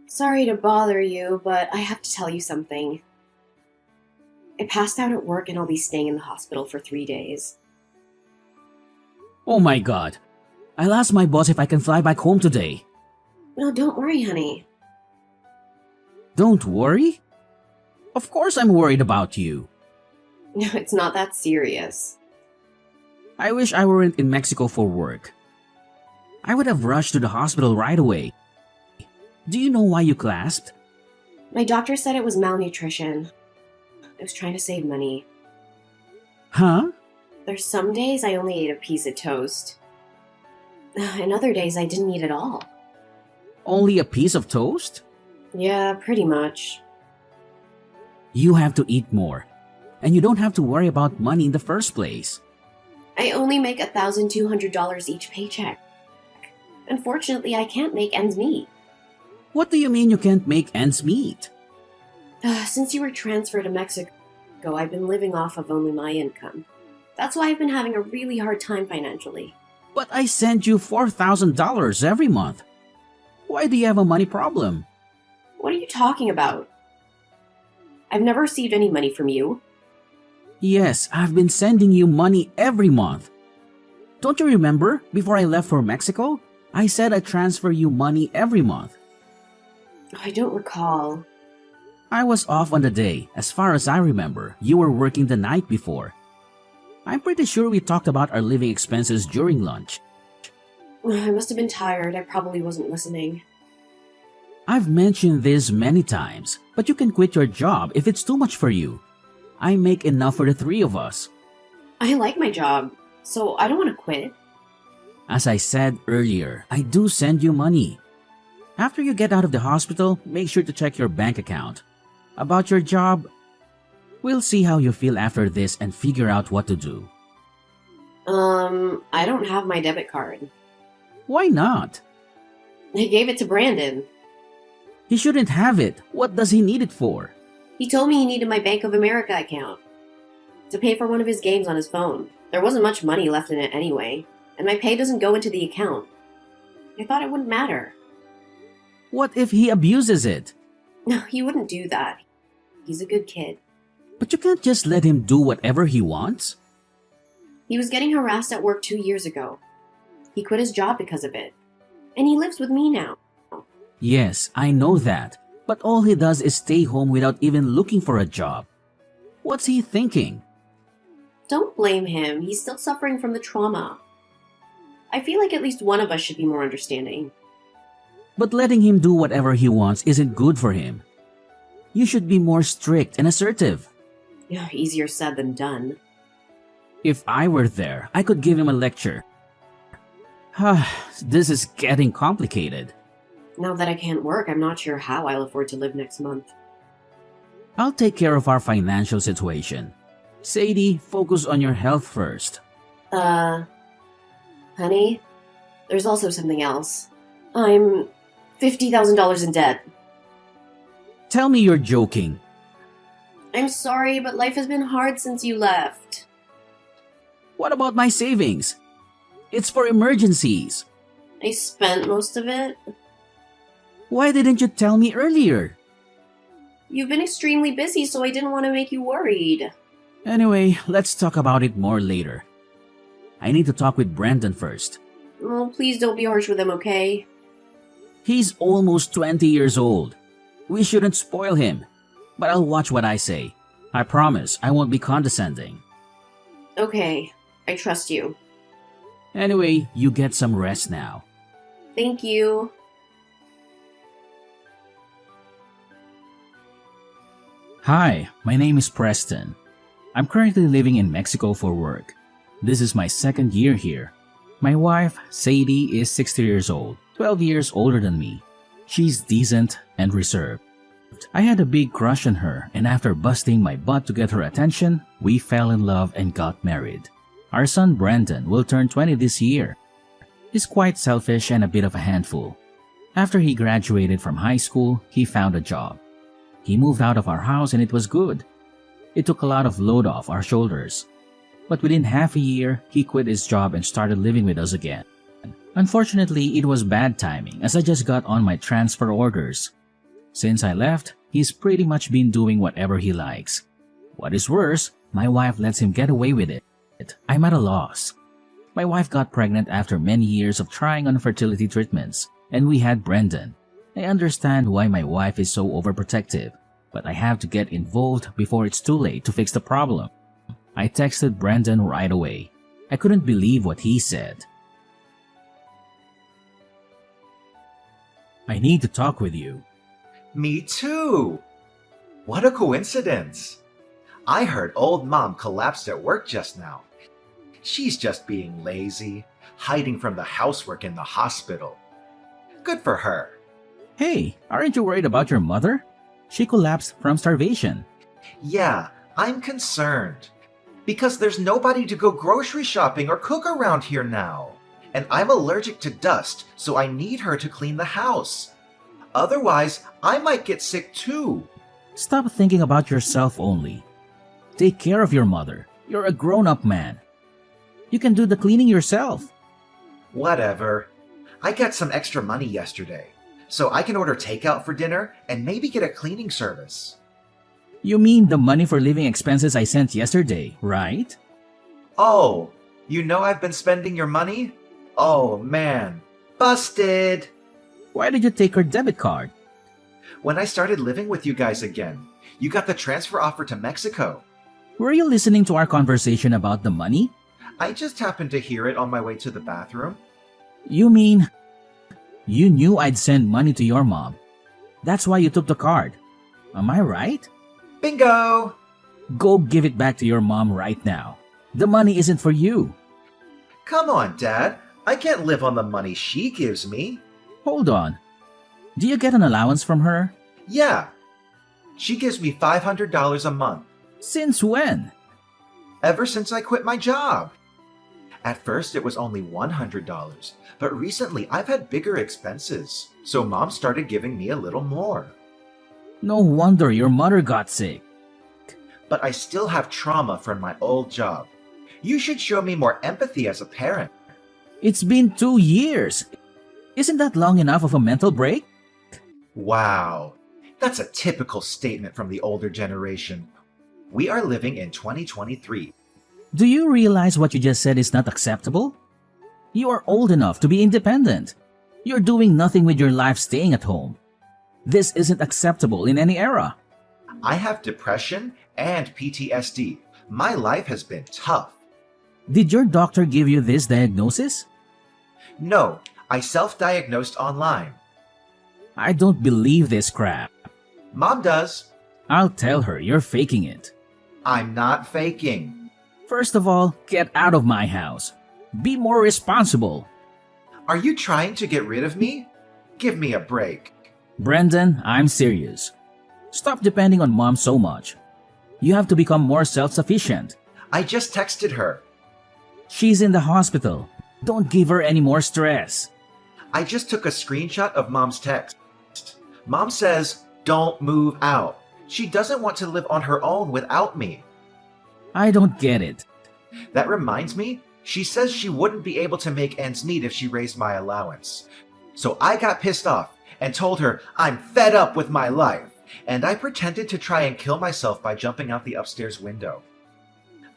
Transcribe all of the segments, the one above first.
Sorry to bother you, but I have to tell you something. I passed out at work and I'll be staying in the hospital for 3 days. Oh my god. I'll ask my boss if I can fly back home today. No, don't worry, honey. Don't worry? Of course I'm worried about you. No, it's not that serious. I wish I weren't in Mexico for work. I would have rushed to the hospital right away. Do you know why you clasped? My doctor said it was malnutrition. I was trying to save money. Huh? There's some days I only ate a piece of toast. And other days I didn't eat at all. Only a piece of toast? Yeah, pretty much. You have to eat more. And you don't have to worry about money in the first place. I only make $1,200 each paycheck. Unfortunately, I can't make ends meet. What do you mean you can't make ends meet? Since you were transferred to Mexico, I've been living off of only my income. That's why I've been having a really hard time financially. But I send you $4,000 every month. Why do you have a money problem? What are you talking about? I've never received any money from you. Yes, I've been sending you money every month. Don't you remember, before I left for Mexico, I said I'd transfer you money every month. I don't recall. I was off on the day. As far as I remember, you were working the night before. I'm pretty sure we talked about our living expenses during lunch. I must have been tired. I probably wasn't listening. I've mentioned this many times, but you can quit your job if it's too much for you. I make enough for the three of us. I like my job, so I don't want to quit. As I said earlier, I do send you money. After you get out of the hospital, make sure to check your bank account. About your job, we'll see how you feel after this and figure out what to do. I don't have my debit card. Why not? I gave it to Brandon. He shouldn't have it. What does he need it for? He told me he needed my Bank of America account to pay for one of his games on his phone. There wasn't much money left in it anyway, and my pay doesn't go into the account. I thought it wouldn't matter. What if he abuses it? No, he wouldn't do that. He's a good kid. But you can't just let him do whatever he wants. He was getting harassed at work 2 years ago. He quit his job because of it. And he lives with me now. Yes, I know that. But all he does is stay home without even looking for a job. What's he thinking? Don't blame him. He's still suffering from the trauma. I feel like at least one of us should be more understanding. But letting him do whatever he wants isn't good for him. You should be more strict and assertive. Yeah, easier said than done. If I were there, I could give him a lecture. This is getting complicated. Now that I can't work, I'm not sure how I'll afford to live next month. I'll take care of our financial situation. Sadie, focus on your health first. Honey, there's also something else. I'm $50,000 in debt. Tell me you're joking. I'm sorry, but life has been hard since you left. What about my savings? It's for emergencies. I spent most of it. Why didn't you tell me earlier? You've been extremely busy, so I didn't want to make you worried. Anyway, let's talk about it more later. I need to talk with Brandon first. Oh, please don't be harsh with him, okay? He's almost 20 years old. We shouldn't spoil him. But I'll watch what I say. I promise I won't be condescending. Okay, I trust you. Anyway, you get some rest now. Thank you. Hi, my name is Preston. I'm currently living in Mexico for work. This is my second year here. My wife, Sadie, is 60 years old, 12 years older than me. She's decent and reserved. I had a big crush on her, and after busting my butt to get her attention, we fell in love and got married. Our son Brandon will turn 20 this year. He's quite selfish and a bit of a handful. After he graduated from high school, he found a job. He moved out of our house and it was good. It took a lot of load off our shoulders. But within half a year, he quit his job and started living with us again. Unfortunately, it was bad timing as I just got on my transfer orders. Since I left, he's pretty much been doing whatever he likes. What is worse, my wife lets him get away with it. I'm at a loss. My wife got pregnant after many years of trying on fertility treatments, and we had Brendan. I understand why my wife is so overprotective, but I have to get involved before it's too late to fix the problem. I texted Brendan right away. I couldn't believe what he said. I need to talk with you. Me too! What a coincidence! I heard old Mom collapsed at work just now. She's just being lazy, hiding from the housework in the hospital. Good for her. Hey, aren't you worried about your mother? She collapsed from starvation. Yeah, I'm concerned. Because there's nobody to go grocery shopping or cook around here now. And I'm allergic to dust, so I need her to clean the house. Otherwise, I might get sick too. Stop thinking about yourself only. Take care of your mother. You're a grown-up man. You can do the cleaning yourself. Whatever. I got some extra money yesterday, so I can order takeout for dinner and maybe get a cleaning service. You mean the money for living expenses I sent yesterday, right? Oh, you know I've been spending your money? Oh man, busted! Why did you take her debit card? When I started living with you guys again, you got the transfer offer to Mexico. Were you listening to our conversation about the money? I just happened to hear it on my way to the bathroom. You mean you knew I'd send money to your mom. That's why you took the card. Am I right? Bingo! Go give it back to your mom right now. The money isn't for you. Come on, Dad. I can't live on the money she gives me. Hold on. Do you get an allowance from her? Yeah. She gives me $500 a month. Since when? Ever since I quit my job. At first, it was only $100, but recently I've had bigger expenses, so Mom started giving me a little more. No wonder your mother got sick. But I still have trauma from my old job. You should show me more empathy as a parent. It's been 2 years. Isn't that long enough of a mental break? Wow, that's a typical statement from the older generation. We are living in 2023. Do you realize what you just said is not acceptable? You are old enough to be independent. You're doing nothing with your life staying at home. This isn't acceptable in any era. I have depression and PTSD. My life has been tough. Did your doctor give you this diagnosis? No, I self-diagnosed online. I don't believe this crap. Mom does. I'll tell her you're faking it. I'm not faking. First of all, get out of my house. Be more responsible. Are you trying to get rid of me? Give me a break. Brendan, I'm serious. Stop depending on mom so much. You have to become more self-sufficient. I just texted her. She's in the hospital. Don't give her any more stress. I just took a screenshot of Mom's text. Mom says, don't move out. She doesn't want to live on her own without me. I don't get it. That reminds me, she says she wouldn't be able to make ends meet if she raised my allowance. So I got pissed off and told her I'm fed up with my life, and I pretended to try and kill myself by jumping out the upstairs window.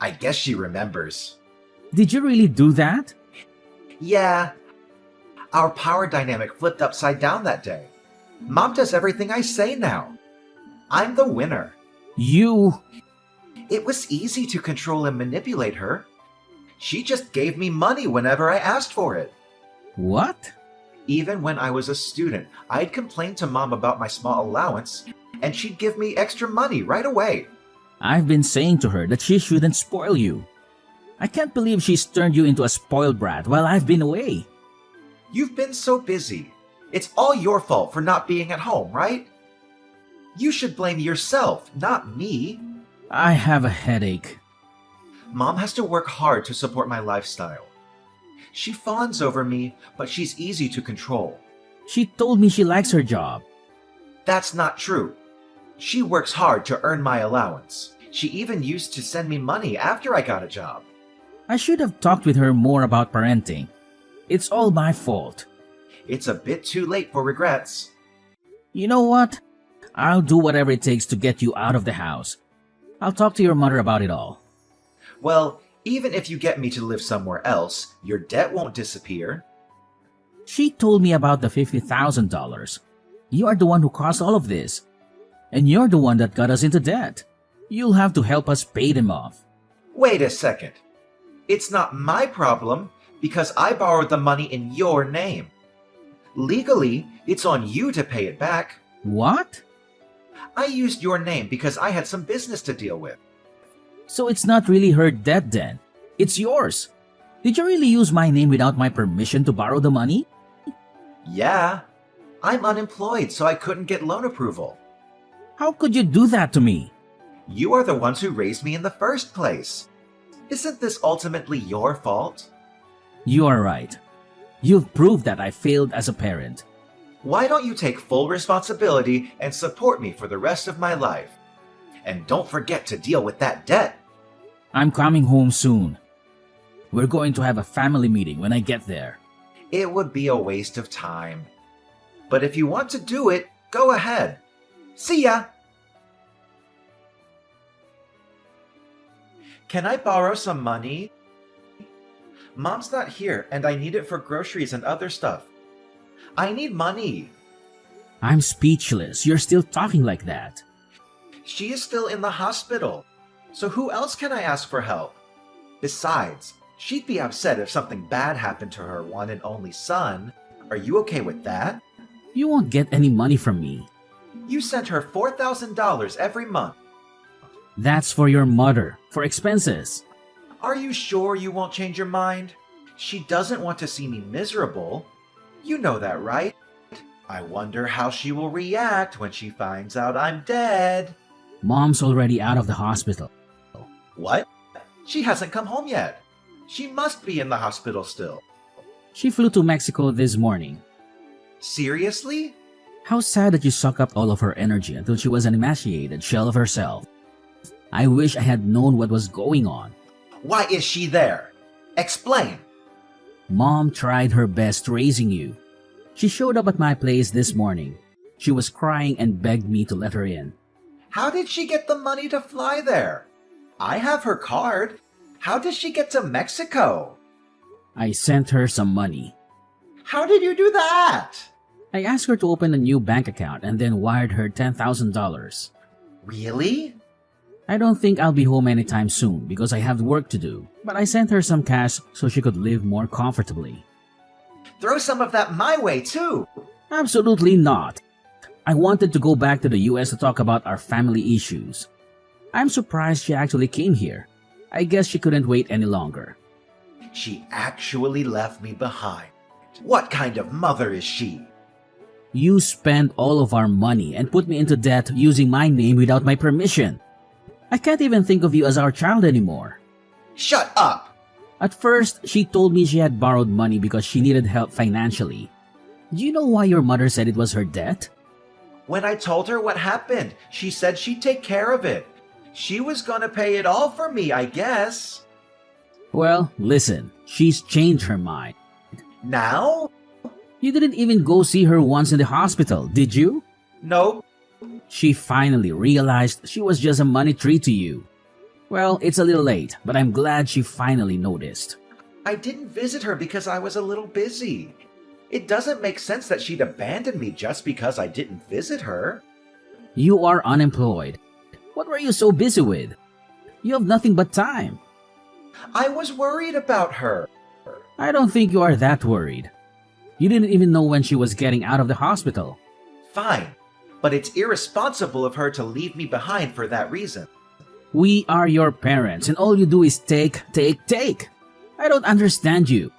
I guess she remembers. Did you really do that? Yeah. Our power dynamic flipped upside down that day. Mom does everything I say now. I'm the winner. You... It was easy to control and manipulate her. She just gave me money whenever I asked for it. What? Even when I was a student, I'd complain to Mom about my small allowance, and she'd give me extra money right away. I've been saying to her that she shouldn't spoil you. I can't believe she's turned you into a spoiled brat while I've been away. You've been so busy. It's all your fault for not being at home, right? You should blame yourself, not me. I have a headache. Mom has to work hard to support my lifestyle. She fawns over me, but she's easy to control. She told me she likes her job. That's not true. She works hard to earn my allowance. She even used to send me money after I got a job. I should have talked with her more about parenting. It's all my fault. It's a bit too late for regrets. You know what? I'll do whatever it takes to get you out of the house. I'll talk to your mother about it all. Well, even if you get me to live somewhere else, your debt won't disappear. She told me about the $50,000. You are the one who caused all of this. And you're the one that got us into debt. You'll have to help us pay them off. Wait a second. It's not my problem because I borrowed the money in your name. Legally, it's on you to pay it back. What? I used your name because I had some business to deal with. So it's not really her debt then. It's yours. Did you really use my name without my permission to borrow the money? Yeah. I'm unemployed, so I couldn't get loan approval. How could you do that to me? You are the ones who raised me in the first place. Isn't this ultimately your fault? You are right. You've proved that I failed as a parent. Why don't you take full responsibility and support me for the rest of my life? And don't forget to deal with that debt. I'm coming home soon. We're going to have a family meeting when I get there. It would be a waste of time. But if you want to do it, go ahead. See ya! Can I borrow some money? Mom's not here and I need it for groceries and other stuff. I need money. I'm speechless. You're still talking like that. She is still in the hospital. So who else can I ask for help? Besides, she'd be upset if something bad happened to her one and only son. Are you okay with that? You won't get any money from me. You sent her $4,000 every month. That's for your mother, for expenses. Are you sure you won't change your mind? She doesn't want to see me miserable. You know that, right? I wonder how she will react when she finds out I'm dead. Mom's already out of the hospital. What? She hasn't come home yet. She must be in the hospital still. She flew to Mexico this morning. Seriously? How sad that you suck up all of her energy until she was an emaciated shell of herself. I wish I had known what was going on. Why is she there? Explain. Mom tried her best raising you. She showed up at my place this morning. She was crying and begged me to let her in. How did she get the money to fly there? I have her card. How did she get to Mexico? I sent her some money. How did you do that? I asked her to open a new bank account and then wired her $10,000. Really? I don't think I'll be home anytime soon because I have work to do, but I sent her some cash so she could live more comfortably. Throw some of that my way, too. Absolutely not. I wanted to go back to the US to talk about our family issues. I'm surprised she actually came here. I guess she couldn't wait any longer. She actually left me behind. What kind of mother is she? You spent all of our money and put me into debt using my name without my permission. I can't even think of you as our child anymore. Shut up! At first, she told me she had borrowed money because she needed help financially. Do you know why your mother said it was her debt? When I told her what happened, she said she'd take care of it. She was gonna pay it all for me, I guess. Well, listen, she's changed her mind. Now? You didn't even go see her once in the hospital, did you? Nope. She finally realized she was just a money tree to you. Well, it's a little late, but I'm glad she finally noticed. I didn't visit her because I was a little busy. It doesn't make sense that she'd abandon me just because I didn't visit her. You are unemployed. What were you so busy with? You have nothing but time. I was worried about her. I don't think you are that worried. You didn't even know when she was getting out of the hospital. Fine, but it's irresponsible of her to leave me behind for that reason. We are your parents and all you do is take. I don't understand you.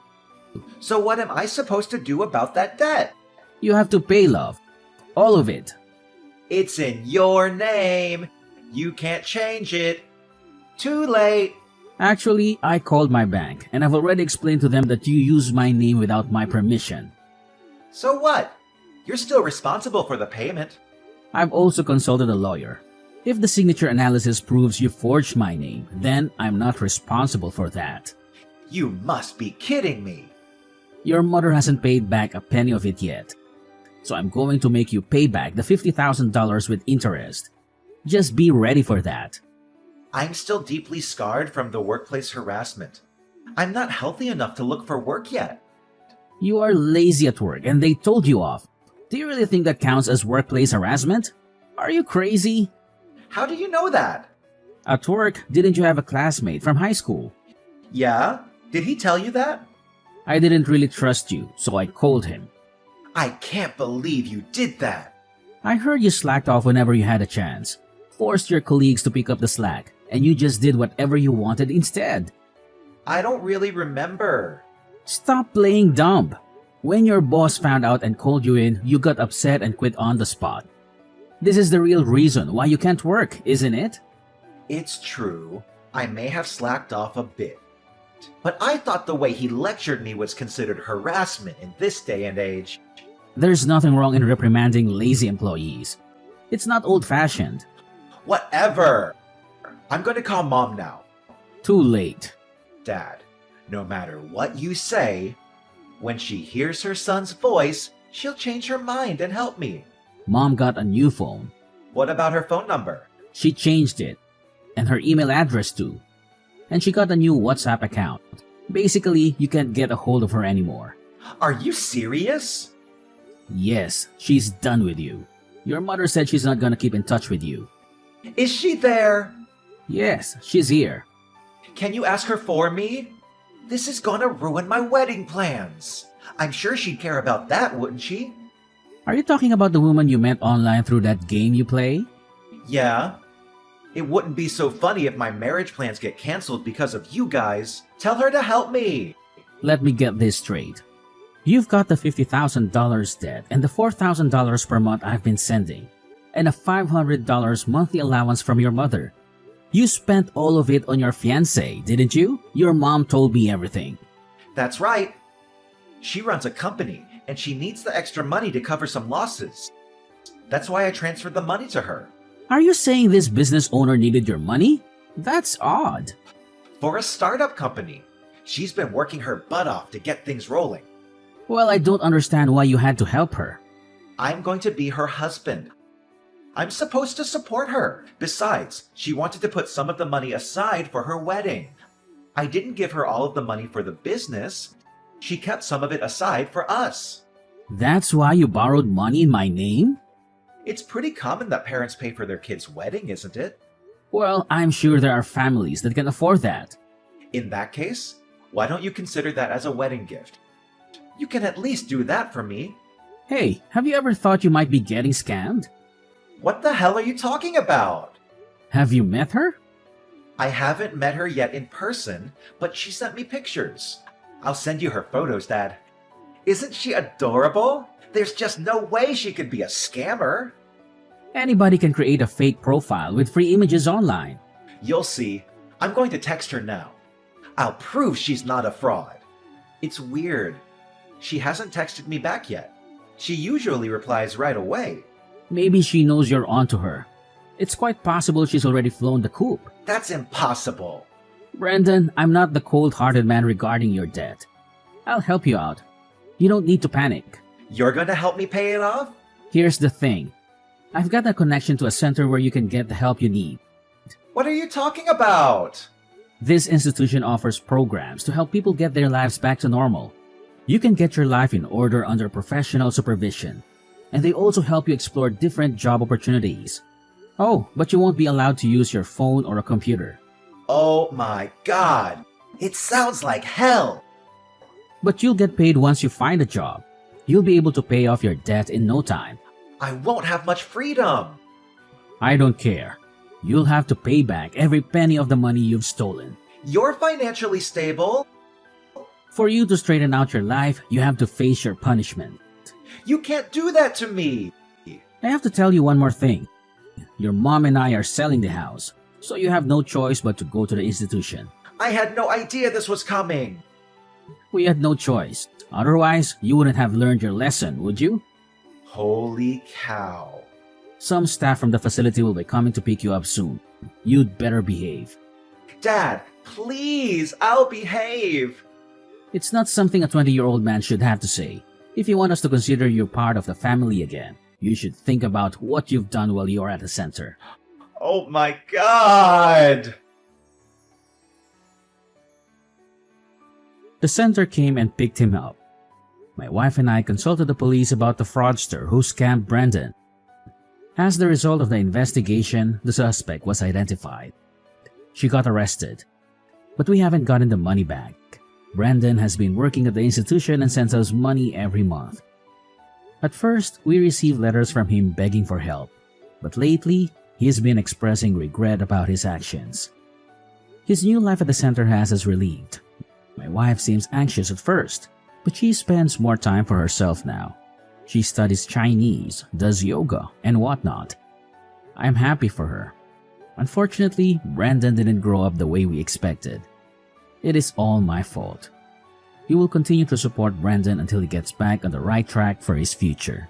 So what am I supposed to do about that debt? You have to pay, love. All of it. It's in your name. You can't change it. Too late. Actually, I called my bank and I've already explained to them that you used my name without my permission. So what? You're still responsible for the payment. I've also consulted a lawyer. If the signature analysis proves you forged my name, then I'm not responsible for that. You must be kidding me. Your mother hasn't paid back a penny of it yet. So I'm going to make you pay back the $50,000 with interest. Just be ready for that. I'm still deeply scarred from the workplace harassment. I'm not healthy enough to look for work yet. You are lazy at work and they told you off. Do you really think that counts as workplace harassment? Are you crazy? How do you know that? At work, didn't you have a classmate from high school? Yeah? Did he tell you that? I didn't really trust you, so I called him. I can't believe you did that. I heard you slacked off whenever you had a chance, forced your colleagues to pick up the slack, and you just did whatever you wanted instead. I don't really remember. Stop playing dumb. When your boss found out and called you in, you got upset and quit on the spot. This is the real reason why you can't work, isn't it? It's true. I may have slacked off a bit. But I thought the way he lectured me was considered harassment in this day and age. There's nothing wrong in reprimanding lazy employees. It's not old-fashioned. Whatever. I'm going to call Mom now. Too late. Dad, no matter what you say, when she hears her son's voice, she'll change her mind and help me. Mom got a new phone. What about her phone number? She changed it, and her email address too. And she got a new WhatsApp account. Basically, you can't get a hold of her anymore. Are you serious? Yes, she's done with you. Your mother said she's not gonna keep in touch with you. Is she there? Yes, she's here. Can you ask her for me? This is gonna ruin my wedding plans. I'm sure she'd care about that, wouldn't she? Are you talking about the woman you met online through that game you play? Yeah. It wouldn't be so funny if my marriage plans get canceled because of you guys. Tell her to help me. Let me get this straight. You've got the $50,000 debt and the $4,000 per month I've been sending, and a $500 monthly allowance from your mother. You spent all of it on your fiancé, didn't you? Your mom told me everything. That's right. She runs a company, and she needs the extra money to cover some losses. That's why I transferred the money to her. Are you saying this business owner needed your money? That's odd. For a startup company. She's been working her butt off to get things rolling. Well, I don't understand why you had to help her. I'm going to be her husband. I'm supposed to support her. Besides, she wanted to put some of the money aside for her wedding. I didn't give her all of the money for the business. She kept some of it aside for us. That's why you borrowed money in my name? It's pretty common that parents pay for their kids' wedding, isn't it? Well, I'm sure there are families that can afford that. In that case, why don't you consider that as a wedding gift? You can at least do that for me. Hey, have you ever thought you might be getting scammed? What the hell are you talking about? Have you met her? I haven't met her yet in person, but she sent me pictures. I'll send you her photos, Dad. Isn't she adorable? There's just no way she could be a scammer. Anybody can create a fake profile with free images online. You'll see. I'm going to text her now. I'll prove she's not a fraud. It's weird. She hasn't texted me back yet. She usually replies right away. Maybe she knows you're onto her. It's quite possible she's already flown the coop. That's impossible. Brendan, I'm not the cold-hearted man regarding your debt. I'll help you out. You don't need to panic. You're going to help me pay it off? Here's the thing. I've got a connection to a center where you can get the help you need. What are you talking about? This institution offers programs to help people get their lives back to normal. You can get your life in order under professional supervision. And they also help you explore different job opportunities. Oh, but you won't be allowed to use your phone or a computer. Oh my God. It sounds like hell. But you'll get paid once you find a job. You'll be able to pay off your debt in no time. I won't have much freedom. I don't care. You'll have to pay back every penny of the money you've stolen. You're financially stable. For you to straighten out your life, you have to face your punishment. You can't do that to me. I have to tell you one more thing. Your mom and I are selling the house, so you have no choice but to go to the institution. I had no idea this was coming. We had no choice. Otherwise, you wouldn't have learned your lesson, would you? Holy cow. Some staff from the facility will be coming to pick you up soon. You'd better behave. Dad, please, I'll behave. It's not something a 20-year-old man should have to say. If you want us to consider you part of the family again, you should think about what you've done while you're at the center. Oh my god! The center came and picked him up. My wife and I consulted the police about the fraudster who scammed Brendan. As the result of the investigation, the suspect was identified. She got arrested. But we haven't gotten the money back. Brendan has been working at the institution and sends us money every month. At first, we received letters from him begging for help. But lately, he has been expressing regret about his actions. His new life at the center has us relieved. My wife seems anxious at first, but she spends more time for herself now. She studies Chinese, does yoga, and whatnot. I'm happy for her. Unfortunately, Brendan didn't grow up the way we expected. It is all my fault. We will continue to support Brendan until he gets back on the right track for his future.